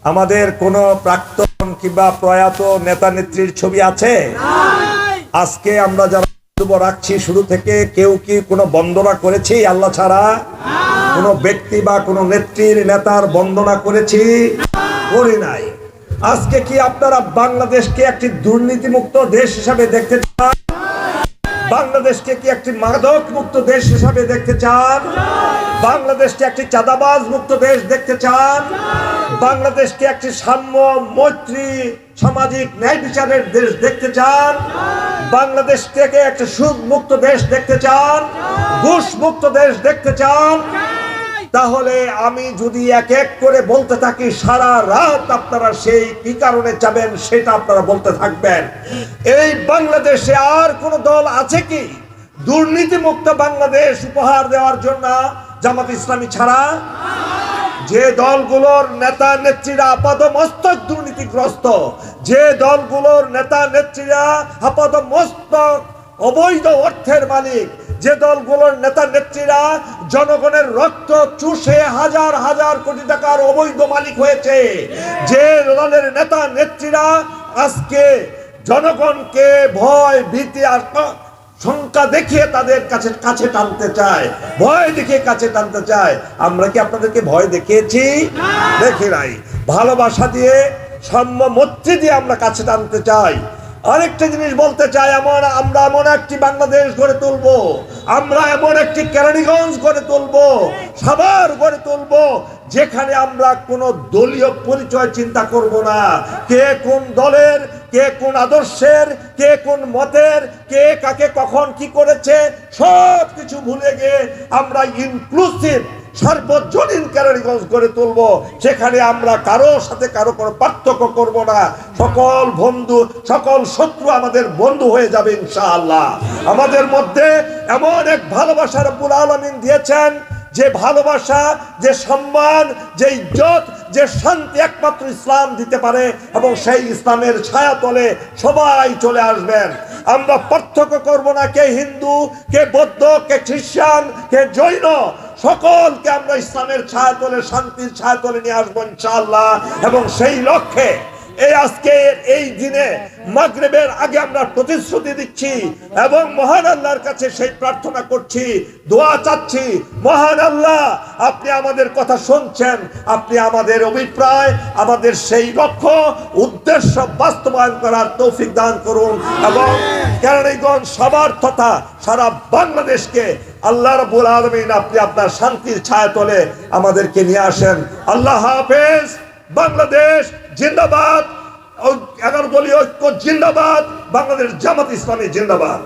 আমাদের কোনো প্রাক্তন কিংবা প্রয়াত নেতা নেত্রীর ছবি আছে? আজকে আমরা যারা বক্তব্য রাখছি শুরু থেকে কেউ কি কোনো বন্দনা করেছি আল্লাহ ছাড়া? কোনো ব্যক্তি বা কোনো নেত্রীর নেতার বন্দনা করেছি? করি নাই। আজকে কি আপনারা বাংলাদেশকে একটি দুর্নীতিমুক্ত দেশ হিসাবে দেখতে চান? বাংলাদেশকে কি একটি মাদক মুক্ত দেশ হিসাবে দেখতে চান? বাংলাদেশকে একটি চাঁদাবাজ মুক্ত দেশ দেখতে চান? বাংলাদেশকে একটি সাম্য মৈত্রী সামাজিক ন্যায় বিচারের দেশ দেখতে চান? বাংলাদেশকে একটা সুদ মুক্ত দেশ দেখতে চান? ঘুষ মুক্ত দেশ দেখতে চান? তাহলে আমি যদি এক এক করে বলতে থাকি সারা রাত আপনারা সেই কি কারণে চাবেন সেটা আপনারা বলতে থাকবেন। এই বাংলাদেশে আর কোন দল আছে কি দুর্নীতিমুক্ত বাংলাদেশ উপহার দেওয়ার জন্য জামাত ইসলামী ছাড়া? যে দলগুলোর নেতা নেত্রীরা আপাদমস্তক দুর্নীতিগ্রস্ত, যে দলগুলোর নেতা নেত্রীরা আপাদমস্তক অবৈধ অর্থের মালিক, যে দলগুলোর নেতা নেত্রীরা জনগণের রক্ত চুষে হাজার হাজার কোটি টাকার অবৈধ মালিক হয়েছে, যে দলের নেতা নেত্রীরা আজকে জনগণকে ভয় ভীতি আর শঙ্কা দেখিয়ে তাদের কাছে টানতে চায়, ভয় দেখিয়ে কাছে টানতে চায়। আমরা কি আপনাদেরকে ভয় দেখিয়েছি? দেখি নাই। ভালোবাসা দিয়ে সাম্য মৈত্রী দিয়ে আমরা কাছে টানতে চাই। আরেকটা জিনিস বলতে চাই, আমরা এমন একটি বাংলাদেশ গড়ে তুলবো, আমরা এমন একটি কেরানীগঞ্জ গড়ে তুলবো, সাভার গড়ে তুলবো, যেখানে আমরা কোনো দলীয় পরিচয় চিন্তা করব না। কে কোন দলের, কে কোন আদর্শের, কে কোন মতের, কে কাকে কখন কি করেছে সব কিছু ভুলে গিয়ে আমরা ইনক্লুসিভ সার্বজনীন কেরানীগঞ্জ গড়ে তুলবো। সেখানে আমরা কারোর সাথে কারো কোনো পার্থক্য করব না। সকল বন্ধু, সকল শত্রু আমাদের বন্ধু হয়ে যাবে ইনশাআল্লাহ। আমাদের মধ্যে এমন এক ভালোবাসা রব্বুল আলামিন দিয়েছেন, যে ভালোবাসা, যে সম্মান, যে ইজ্জত, যে শান্তি একমাত্র ইসলাম দিতে পারে, এবং সেই ইসলামের ছায়াতলে সবাই চলে আসবেন। আমরা পার্থক্য করব না কে হিন্দু, কে বৌদ্ধ, কে খ্রিস্টান, কে জৈন, সকলকে আমরা ইসলামের ছায়াতলে, শান্তির ছায়াতলে নিয়ে আসবো ইনশাআল্লাহ। এবং সেই লক্ষ্যে আজকে এই দিনে মাগরিবের আগে আমরা প্রতিশ্রুতি দিচ্ছি এবং মহান আল্লাহর কাছে সেই প্রার্থনা করছি, দোয়া চাচ্ছি। মহান আল্লাহ, আপনি আমাদের কথা শুনছেন, আপনি আমাদের অভিপ্রায়, আমাদের সেই লক্ষ্য উদ্দেশ্য বাস্তবায়ন করার তৌফিক দান করুন, এবং কেরানীগঞ্জ সাভার তথা সারা বাংলাদেশকে আল্লাহ রাব্বুল আলামিন আপনি আপনার শান্তির ছায়াতলে আমাদেরকে নিয়ে আসেন। আল্লাহ হাফেজ। বাংলাদেশ জিন্দাবাদ। 11 দলীয় ঐক্য জিন্দাবাদ। বাংলাদেশ জামাত ইসলামী জিন্দাবাদ।